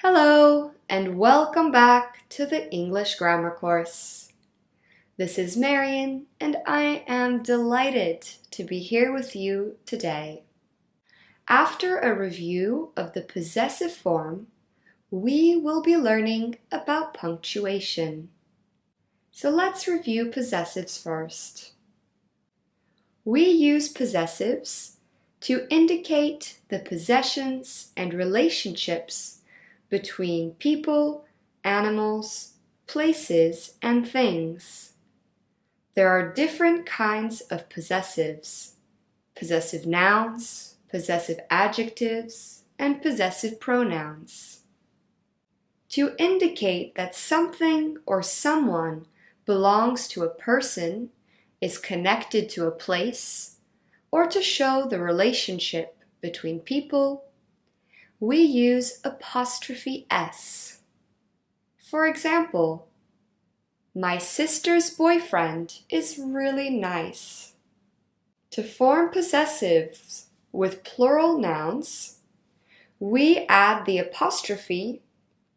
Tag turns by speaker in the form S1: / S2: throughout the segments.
S1: Hello, and welcome back to the English Grammar course. This is Marian, and I am delighted to be here with you today. After a review of the possessive form, we will be learning about punctuation. So let's review possessives first. We use possessives to indicate the possessions and relationships between people, animals, places, and things. There are different kinds of possessives: possessive nouns, possessive adjectives, and possessive pronouns. To indicate that something or someone belongs to a person, is connected to a place, or to show the relationship between people, we use apostrophe S. For example, my sister's boyfriend is really nice. To form possessives with plural nouns, we add the apostrophe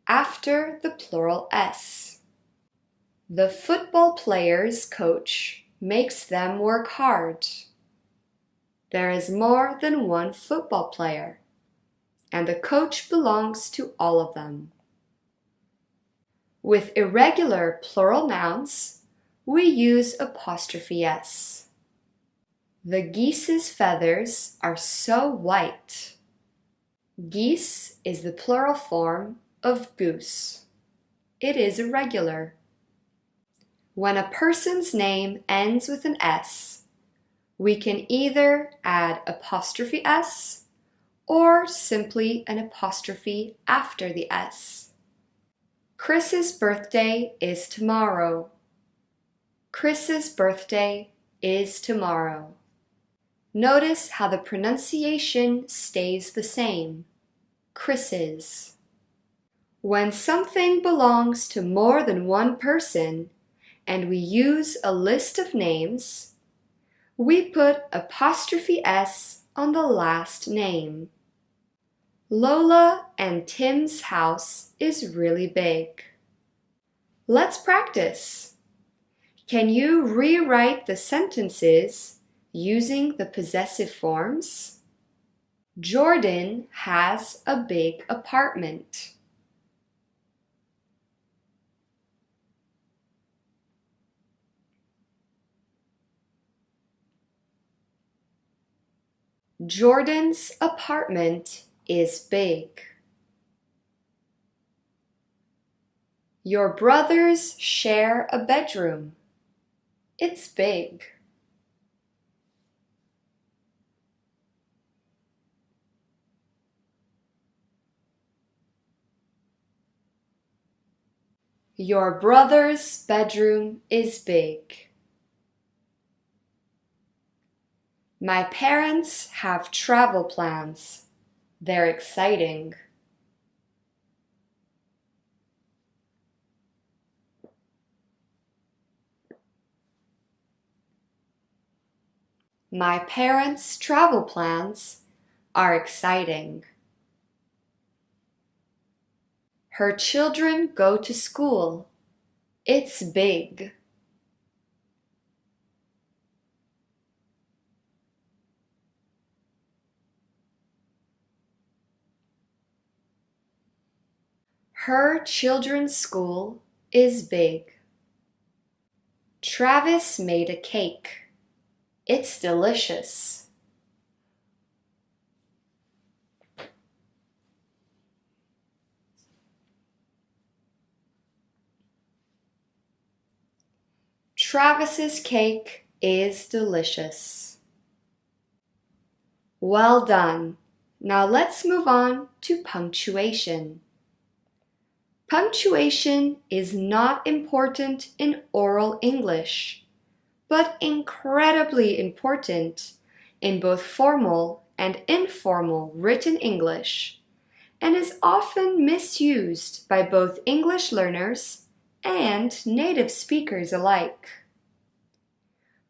S1: after the plural S. The football player's coach makes them work hard. There is more than one football player, and the coach belongs to all of them. With irregular plural nouns, we use apostrophe S. The geese's feathers are so white. Geese is the plural form of goose. It is irregular. When a person's name ends with an S, we can either add apostrophe S or simply an apostrophe after the S. Chris's birthday is tomorrow. Chris's birthday is tomorrow. Notice how the pronunciation stays the same. Chris's. When something belongs to more than one person and we use a list of names, we put apostrophe S on the last name. Lola and Tim's house is really big. Let's practice. Can you rewrite the sentences using the possessive forms? Jordan has a big apartment. Jordan's apartment is big. Your brothers share a bedroom. It's big. Your brother's bedroom is big. My parents have travel plans. They're exciting. My parents' travel plans are exciting. Her children go to school. It's big. Her children's school is big. Travis made a cake. It's delicious. Travis's cake is delicious. Well done. Now let's move on to punctuation. Punctuation is not important in oral English, but incredibly important in both formal and informal written English, and is often misused by both English learners and native speakers alike.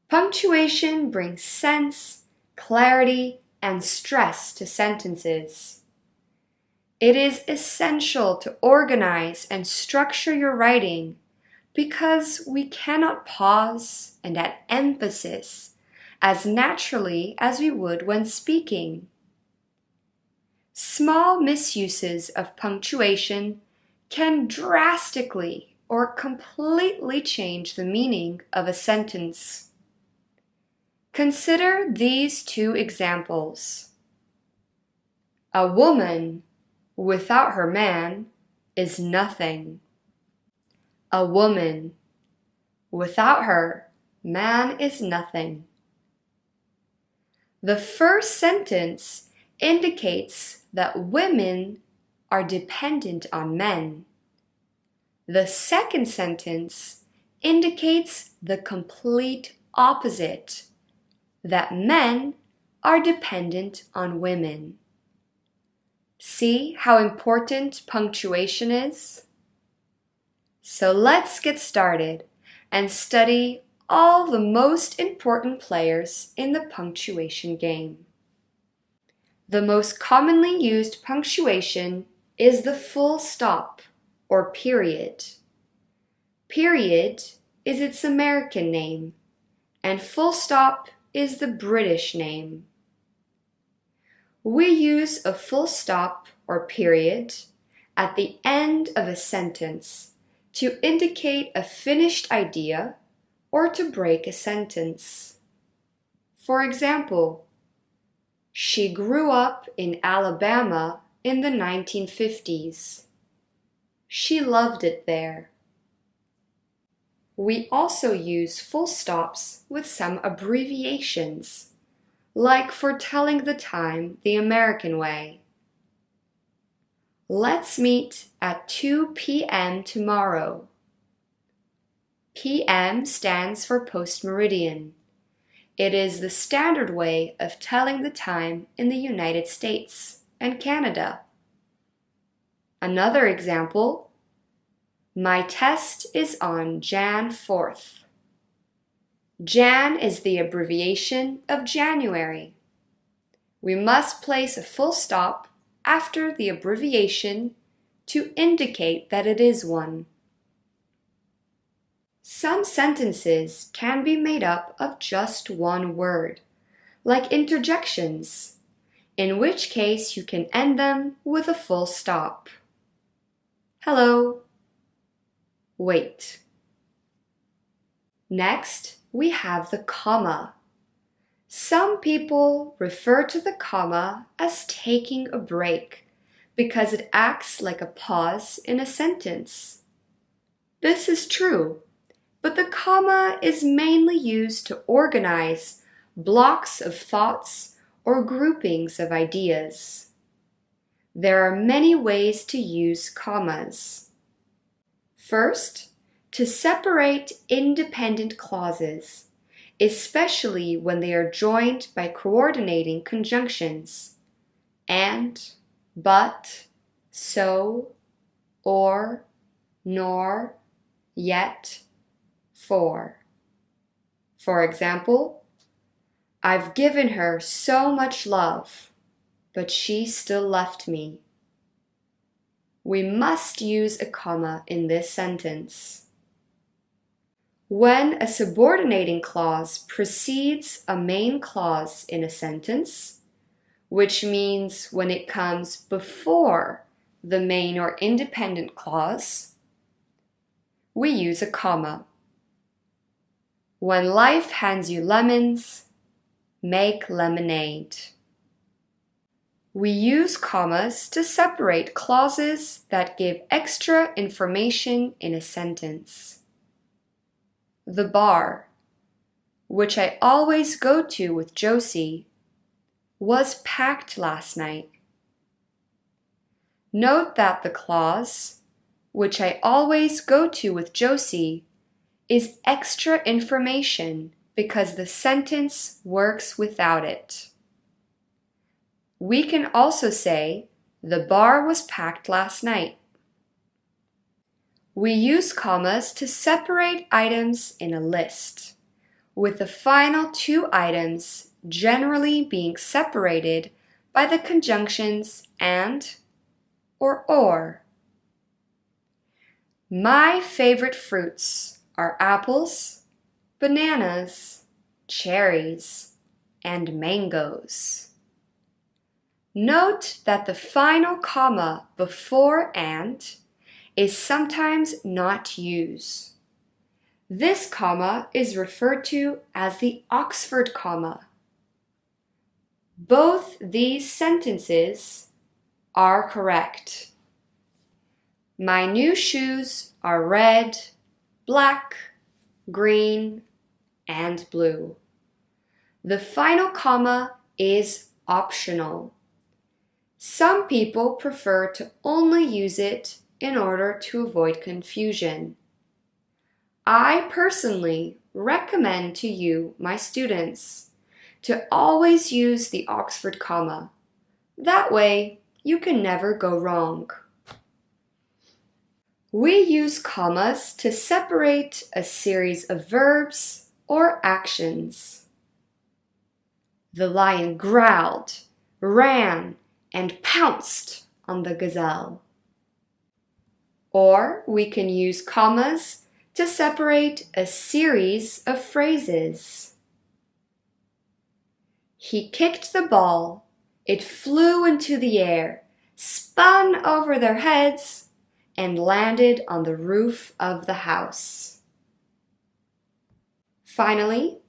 S1: Punctuation brings sense, clarity, and stress to sentences. It is essential to organize and structure your writing because we cannot pause and add emphasis as naturally as we would when speaking. Small misuses of punctuation can drastically or completely change the meaning of a sentence. Consider these two examples. A woman without her man is nothing. A woman without her man is nothing. The first sentence indicates that women are dependent on men. The second sentence indicates the complete opposite, that men are dependent on women. See how important punctuation is? So let's get started and study all the most important players in the punctuation game. The most commonly used punctuation is the full stop or period. Period is its American name, and full stop is the British name. We use a full stop or period at the end of a sentence to indicate a finished idea or to break a sentence. For example, she grew up in Alabama in the 1950s. She loved it there. We also use full stops with some abbreviations, like for telling the time the American way. Let's meet at 2 p.m. tomorrow. PM stands for post-meridian. It is the standard way of telling the time in the United States and Canada. Another example, my test is on Jan 4th. Jan is the abbreviation of January. We must place a full stop after the abbreviation to indicate that it is one. Some sentences can be made up of just one word, like interjections, in which case you can end them with a full stop. Hello. Wait. Next, we have the comma. Some people refer to the comma as taking a break because it acts like a pause in a sentence. This is true, but the comma is mainly used to organize blocks of thoughts or groupings of ideas. There are many ways to use commas. First, to separate independent clauses, especially when they are joined by coordinating conjunctions, and, but, so, or, nor, yet, for. For example, I've given her so much love, but she still left me. We must use a comma in this sentence. When a subordinating clause precedes a main clause in a sentence, which means when it comes before the main or independent clause, we use a comma. When life hands you lemons, make lemonade. We use commas to separate clauses that give extra information in a sentence. The bar, which I always go to with Josie, was packed last night. Note that the clause, which I always go to with Josie, is extra information because the sentence works without it. We can also say, the bar was packed last night. We use commas to separate items in a list, with the final two items generally being separated by the conjunctions and or. My favorite fruits are apples, bananas, cherries, and mangoes. Note that the final comma before and is sometimes not used. This comma is referred to as the Oxford comma. Both these sentences are correct. My new shoes are red, black, green, and blue. The final comma is optional. Some people prefer to only use it in order to avoid confusion. I personally recommend to you, my students, to always use the Oxford comma. That way, you can never go wrong. We use commas to separate a series of verbs or actions. The lion growled, ran, and pounced on the gazelle. Or we can use commas to separate a series of phrases. He kicked the ball. It flew into the air, spun over their heads, and landed on the roof of the house. Finally,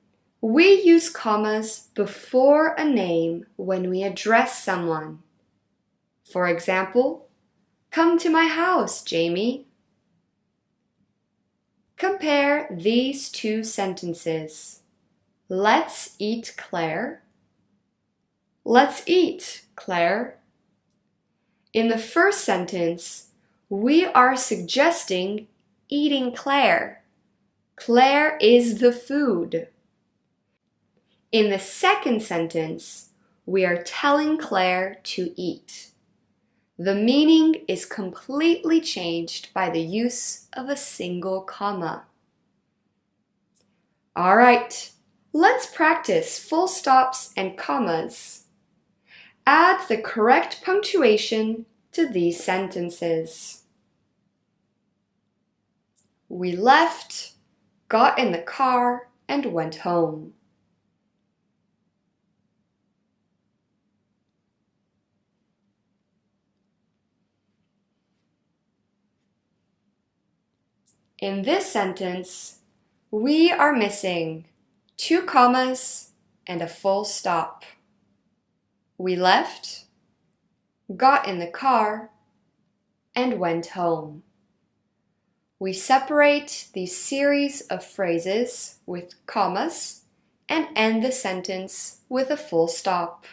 S1: we use commas before a name when we address someone. For example, come to my house, Jamie. Compare these two sentences. Let's eat Claire. Let's eat, Claire. In the first sentence, we are suggesting eating Claire. Claire is the food. In the second sentence, we are telling Claire to eat. The meaning is completely changed by the use of a single comma. All right, let's practice full stops and commas. Add the correct punctuation to these sentences. We left, got in the car, and went home. In this sentence, we are missing 2 commas and a full stop. We left, got in the car, and went home. We separate the series of phrases with commas and end the sentence with a full stop.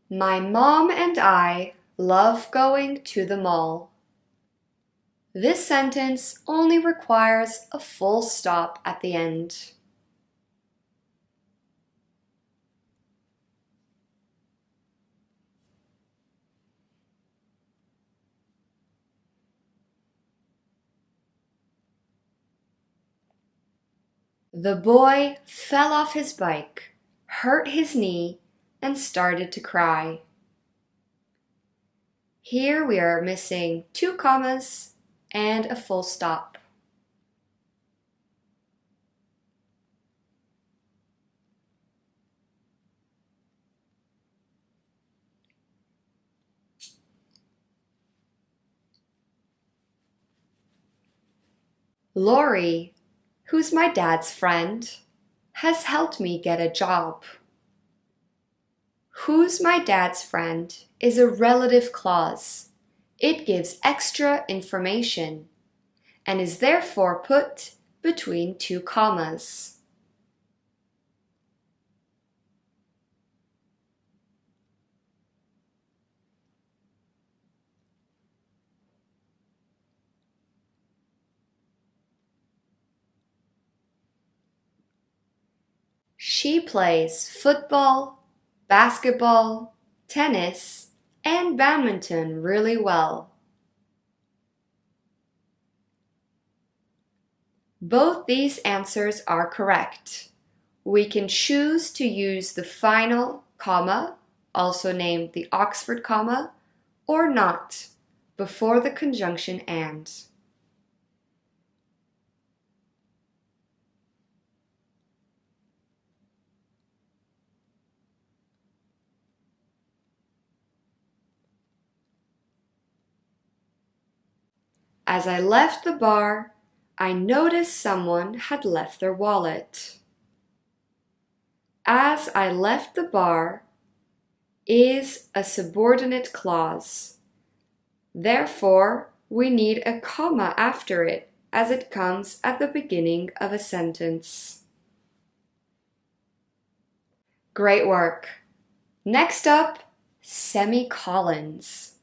S1: My mom and I love going to the mall. This sentence only requires a full stop at the end. The boy fell off his bike, hurt his knee, and started to cry. Here we are missing 2 commas and a full stop. Lori, who's my dad's friend, has helped me get a job. Who's my dad's friend is a relative clause. It gives extra information and is therefore put between 2 commas. She plays football, basketball, tennis, and badminton really well. Both these answers are correct. We can choose to use the final comma, also named the Oxford comma, or not, before the conjunction and. As I left the bar, I noticed someone had left their wallet. As I left the bar is a subordinate clause. Therefore, we need a comma after it as it comes at the beginning of a sentence. Great work! Next up, semicolons.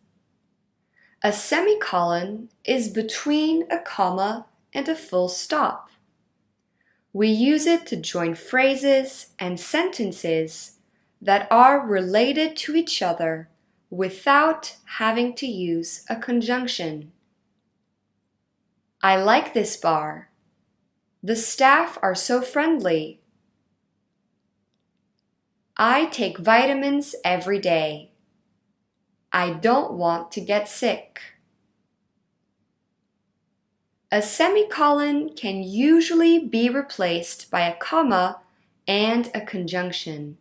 S1: A semicolon is between a comma and a full stop. We use it to join phrases and sentences that are related to each other without having to use a conjunction. I like this bar. The staff are so friendly. I take vitamins every day. I don't want to get sick. A semicolon can usually be replaced by a comma and a conjunction.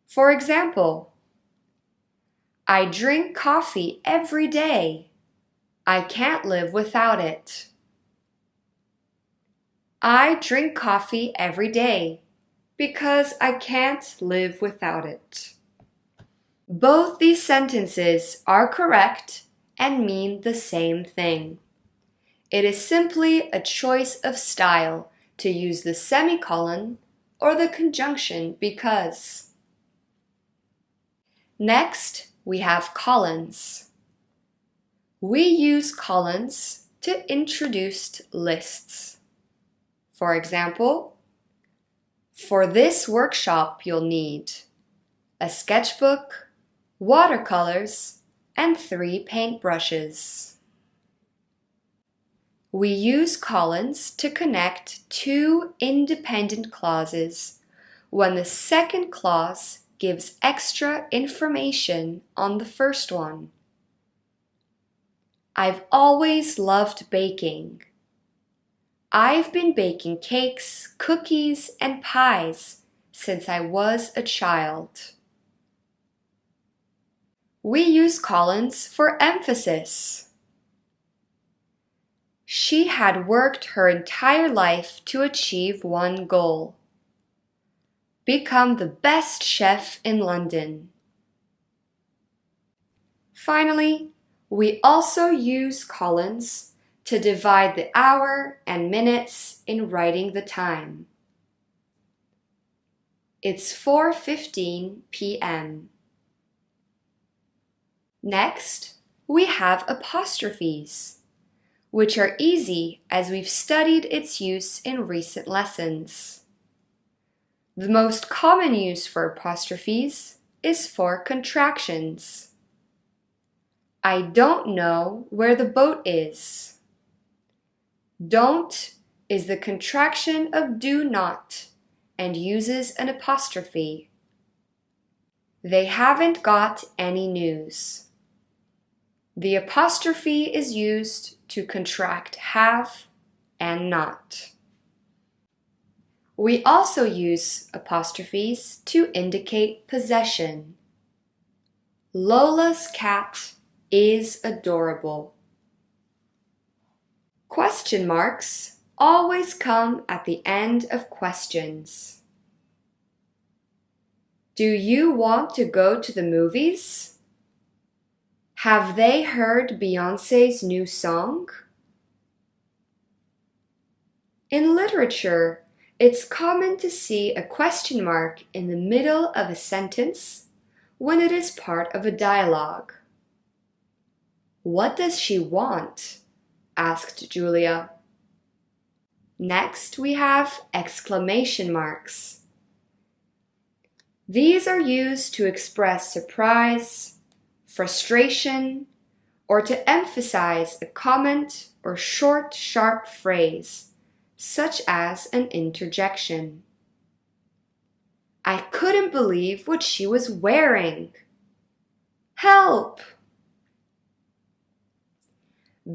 S1: For example, I drink coffee every day. I can't live without it. I drink coffee every day because I can't live without it. Both these sentences are correct and mean the same thing. It is simply a choice of style to use the semicolon or the conjunction because. Next, we have colons. We use colons to introduce lists. For example, for this workshop you'll need a sketchbook, watercolors, and 3 paintbrushes. We use colons to connect 2 independent clauses when the second clause gives extra information on the first one. I've always loved baking. I've been baking cakes, cookies, and pies since I was a child. We use colons for emphasis. She had worked her entire life to achieve one goal: become the best chef in London. Finally, we also use colons to divide the hour and minutes in writing the time. It's 4:15 p.m. Next, we have apostrophes, which are easy as we've studied its use in recent lessons. The most common use for apostrophes is for contractions. I don't know where the boat is. Don't is the contraction of do not and uses an apostrophe. They haven't got any news. The apostrophe is used to contract have and not. We also use apostrophes to indicate possession. Lola's cat is adorable. Question marks always come at the end of questions. Do you want to go to the movies? Have they heard Beyoncé's new song? In literature, it's common to see a question mark in the middle of a sentence when it is part of a dialogue. What does she want? Asked Julia. Next, we have exclamation marks. These are used to express surprise, frustration, or to emphasize a comment or short, sharp phrase, such as an interjection. I couldn't believe what she was wearing. Help!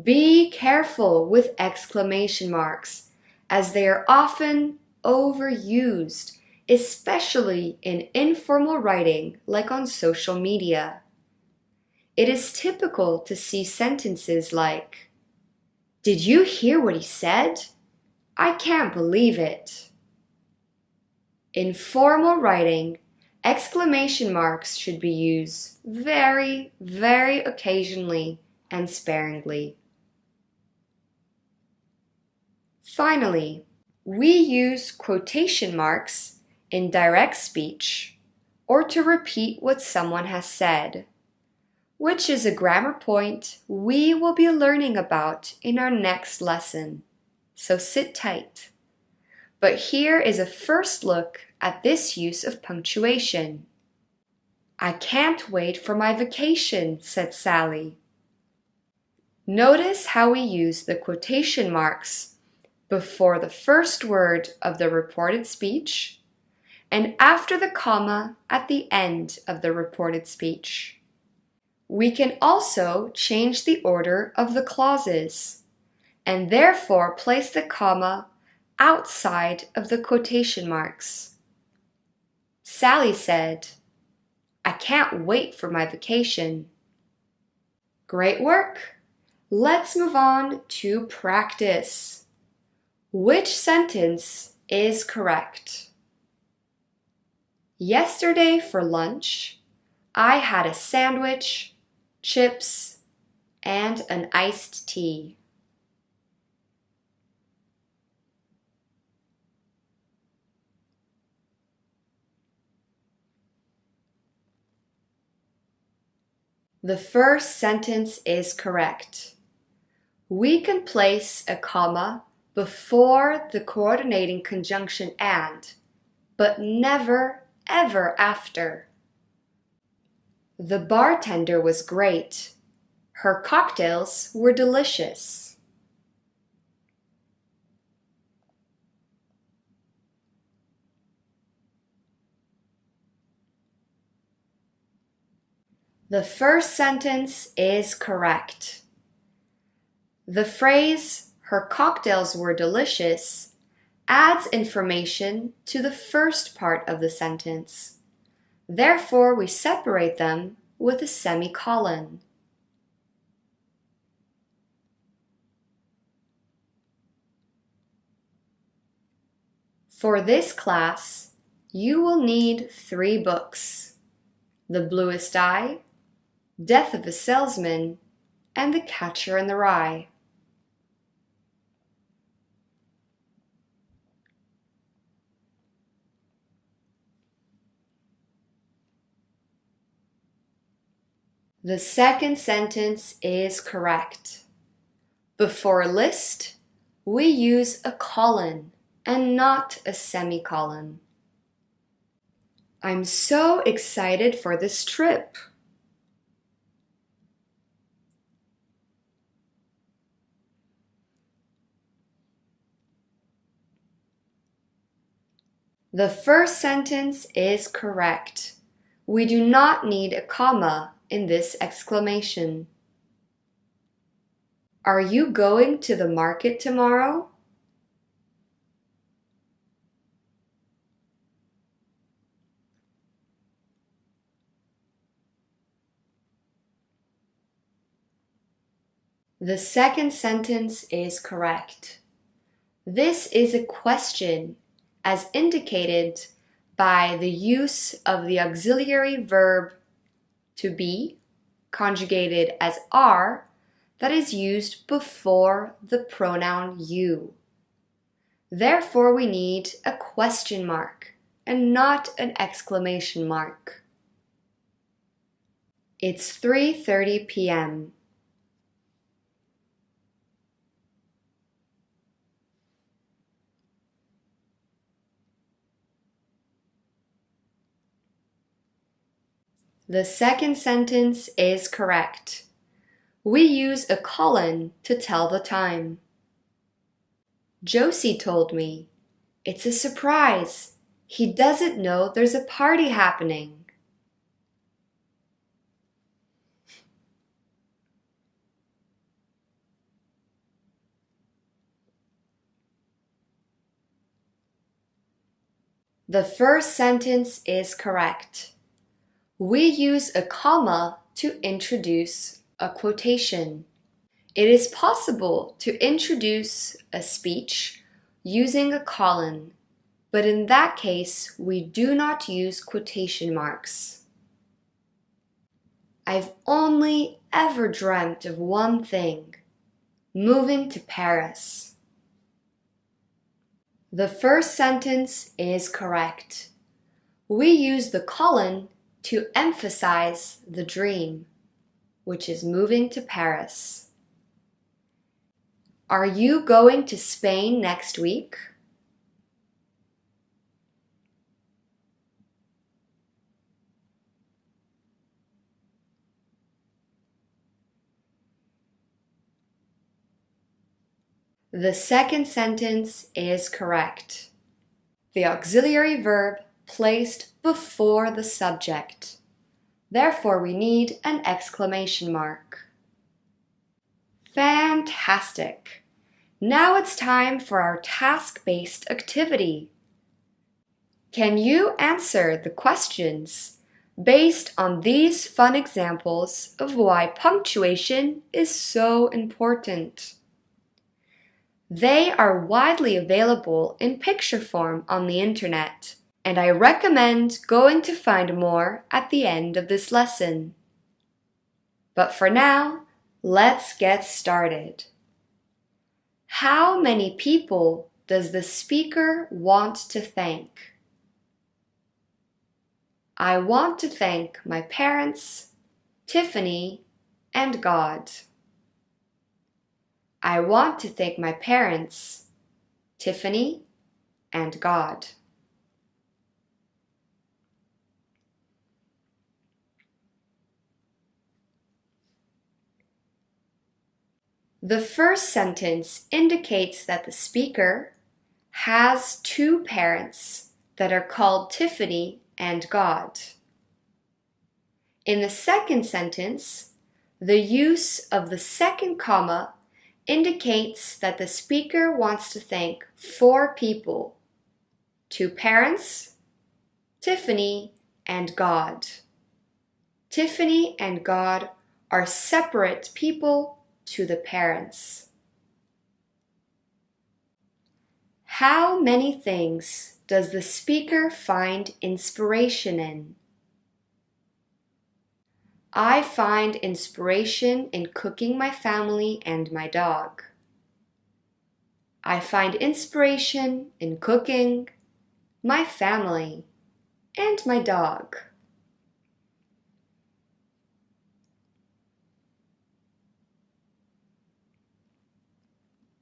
S1: Be careful with exclamation marks, as they are often overused, especially in informal writing like on social media. It is typical to see sentences like, "Did you hear what he said? I can't believe it." In formal writing, exclamation marks should be used very, very occasionally and sparingly. Finally, we use quotation marks in direct speech or to repeat what someone has said, which is a grammar point we will be learning about in our next lesson, so sit tight. But here is a first look at this use of punctuation. "I can't wait for my vacation," said Sally. Notice how we use the quotation marks before the first word of the reported speech and after the comma at the end of the reported speech. We can also change the order of the clauses and therefore place the comma outside of the quotation marks. Sally said, "I can't wait for my vacation." Great work! Let's move on to practice. Which sentence is correct? Yesterday for lunch, I had a sandwich, chips, and an iced tea. The first sentence is correct. We can place a comma before the coordinating conjunction and, but never, ever after. The bartender was great. Her cocktails were delicious. The first sentence is correct. The phrase, "her cocktails were delicious," adds information to the first part of the sentence. Therefore, we separate them with a semicolon. For this class, you will need 3 books: The Bluest Eye, Death of a Salesman, and The Catcher in the Rye. The second sentence is correct. Before list, we use a colon and not a semicolon. I'm so excited for this trip. The first sentence is correct. We do not need a comma in this exclamation. Are you going to the market tomorrow? The second sentence is correct. This is a question, as indicated by the use of the auxiliary verb to be, conjugated as are, that is used before the pronoun you. Therefore, we need a question mark and not an exclamation mark. It's 3:30 p.m. The second sentence is correct. We use a colon to tell the time. Josie told me. It's a surprise. He doesn't know there's a party happening. The first sentence is correct. We use a comma to introduce a quotation. It is possible to introduce a speech using a colon, but in that case, we do not use quotation marks. I've only ever dreamt of one thing, moving to Paris. The first sentence is correct. We use the colon to emphasize the dream, which is moving to Paris. Are you going to Spain next week? The second sentence is correct. The auxiliary verb placed before the subject. Therefore, we need an exclamation mark. Fantastic! Now it's time for our task-based activity. Can you answer the questions based on these fun examples of why punctuation is so important? They are widely available in picture form on the internet, and I recommend going to find more at the end of this lesson. But for now, let's get started. How many people does the speaker want to thank? I want to thank my parents, Tiffany, and God. I want to thank my parents, Tiffany, and God. The first sentence indicates that the speaker has two parents that are called Tiffany and God. In the second sentence, the use of the second comma indicates that the speaker wants to thank four people: two parents, Tiffany, and God. Tiffany and God are separate people to the parents. How many things does the speaker find inspiration in? I find inspiration in cooking my family and my dog. I find inspiration in cooking, my family, and my dog.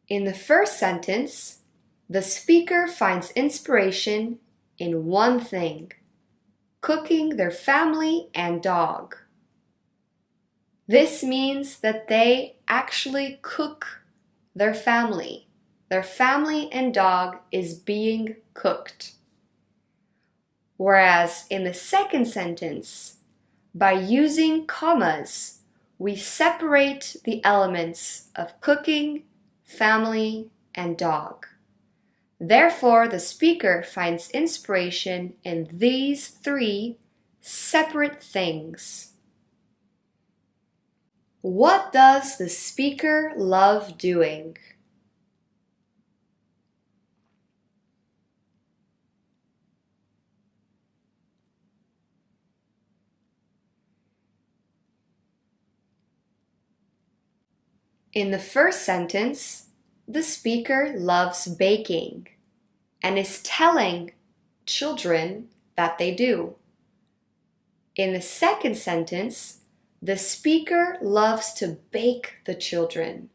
S1: In the first sentence, the speaker finds inspiration in one thing: cooking their family and dog. This means that they actually cook their family. Their family and dog is being cooked. Whereas in the second sentence, by using commas, we separate the elements of cooking, family, and dog. Therefore, the speaker finds inspiration in these three separate things. What does the speaker love doing? In the first sentence, the speaker loves baking and is telling children that they do. In the second sentence, the speaker loves to bake the children.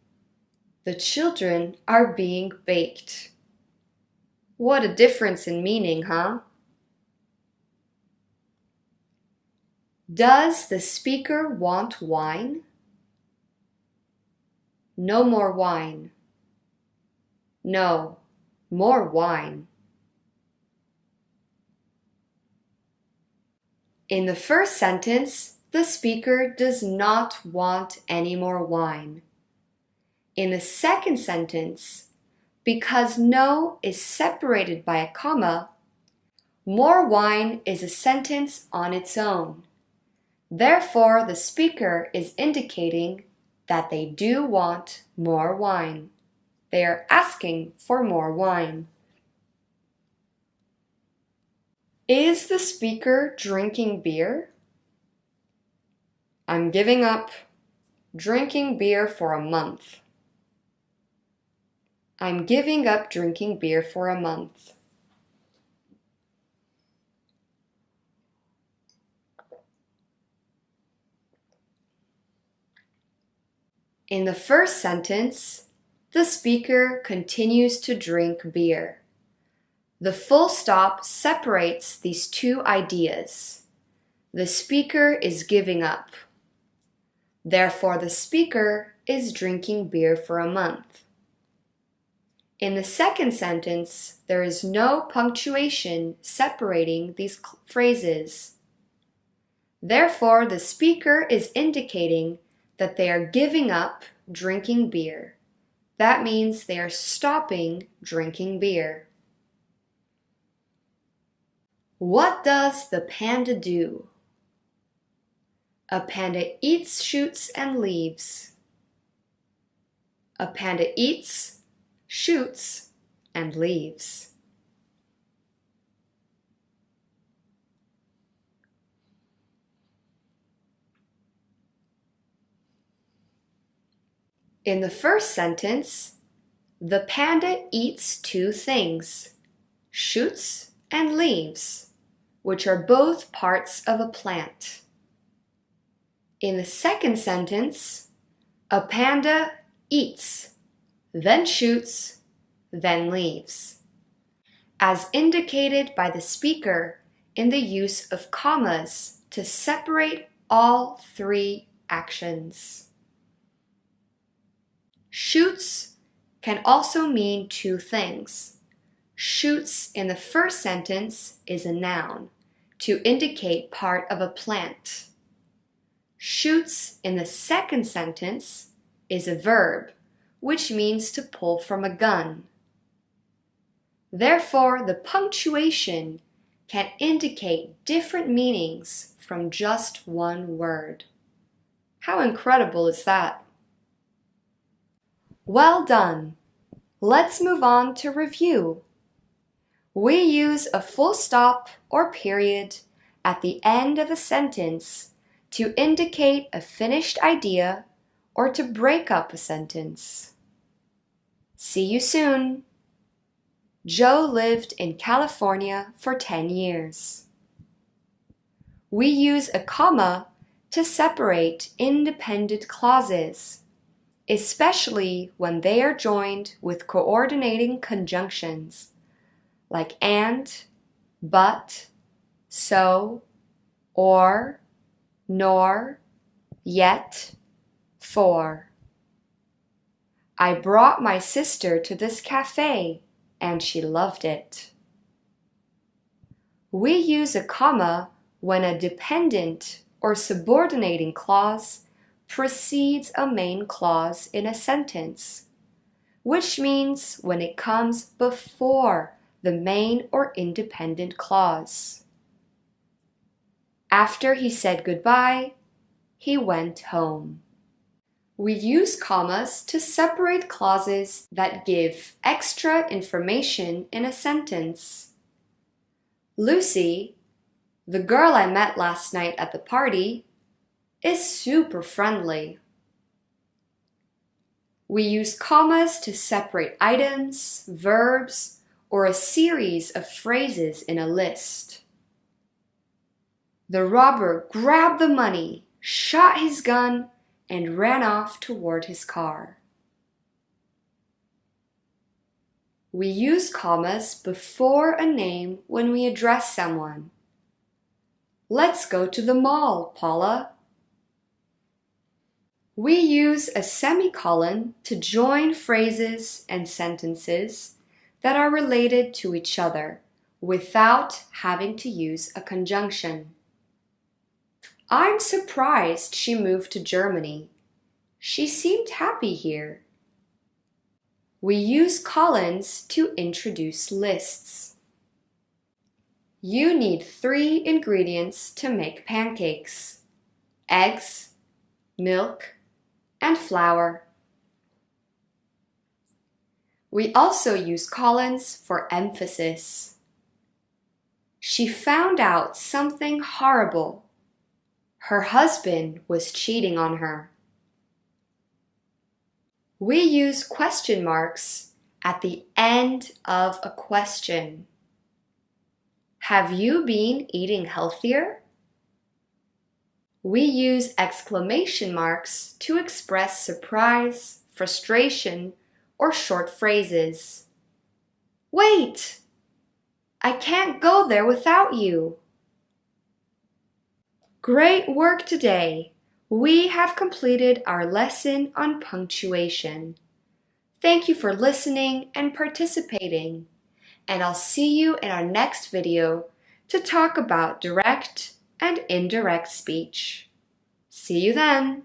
S1: The children are being baked. What a difference in meaning, huh? Does the speaker want wine? No more wine. No, more wine. In the first sentence, the speaker does not want any more wine. In the second sentence, because no is separated by a comma, more wine is a sentence on its own. Therefore, the speaker is indicating that they do want more wine. They are asking for more wine. Is the speaker drinking beer? I'm giving up drinking beer for a month. I'm giving up drinking beer for a month. In the first sentence, the speaker continues to drink beer. The full stop separates these two ideas. The speaker is giving up. Therefore, the speaker is drinking beer for a month. In the second sentence, there is no punctuation separating these phrases. Therefore, the speaker is indicating that they are giving up drinking beer. That means they are stopping drinking beer. What does the panda do? A panda eats, shoots, and leaves. A panda eats, shoots, and leaves. In the first sentence, the panda eats two things, shoots and leaves, which are both parts of a plant. In the second sentence, a panda eats, then shoots, then leaves, as indicated by the speaker in the use of commas to separate all three actions. Shoots can also mean two things. Shoots in the first sentence is a noun to indicate part of a plant. Shoots in the second sentence is a verb, which means to pull from a gun. Therefore, the punctuation can indicate different meanings from just one word. How incredible is that? Well done! Let's move on to review. We use a full stop or period at the end of a sentence to indicate a finished idea or to break up a sentence. See you soon! Joe lived in California for 10 years. We use a comma to separate independent clauses, especially when they are joined with coordinating conjunctions like and, but, so, or, nor, yet, for. I brought my sister to this cafe and she loved it. We use a comma when a dependent or subordinating clause precedes a main clause in a sentence, which means when it comes before the main or independent clause. After he said goodbye, he went home. We use commas to separate clauses that give extra information in a sentence. Lucy, the girl I met last night at the party, is super friendly. We use commas to separate items, verbs, or a series of phrases in a list. The robber grabbed the money, shot his gun, and ran off toward his car. We use commas before a name when we address someone. Let's go to the mall, Paula. We use a semicolon to join phrases and sentences that are related to each other without having to use a conjunction. I'm surprised she moved to Germany. She seemed happy here. We use colons to introduce lists. You need 3 ingredients to make pancakes: eggs, milk, and flour. We also use colons for emphasis. She found out something horrible. Her husband was cheating on her. We use question marks at the end of a question. Have you been eating healthier? We use exclamation marks to express surprise, frustration, or short phrases. Wait! I can't go there without you. Great work today! We have completed our lesson on punctuation. Thank you for listening and participating, and I'll see you in our next video to talk about direct and indirect speech. See you then!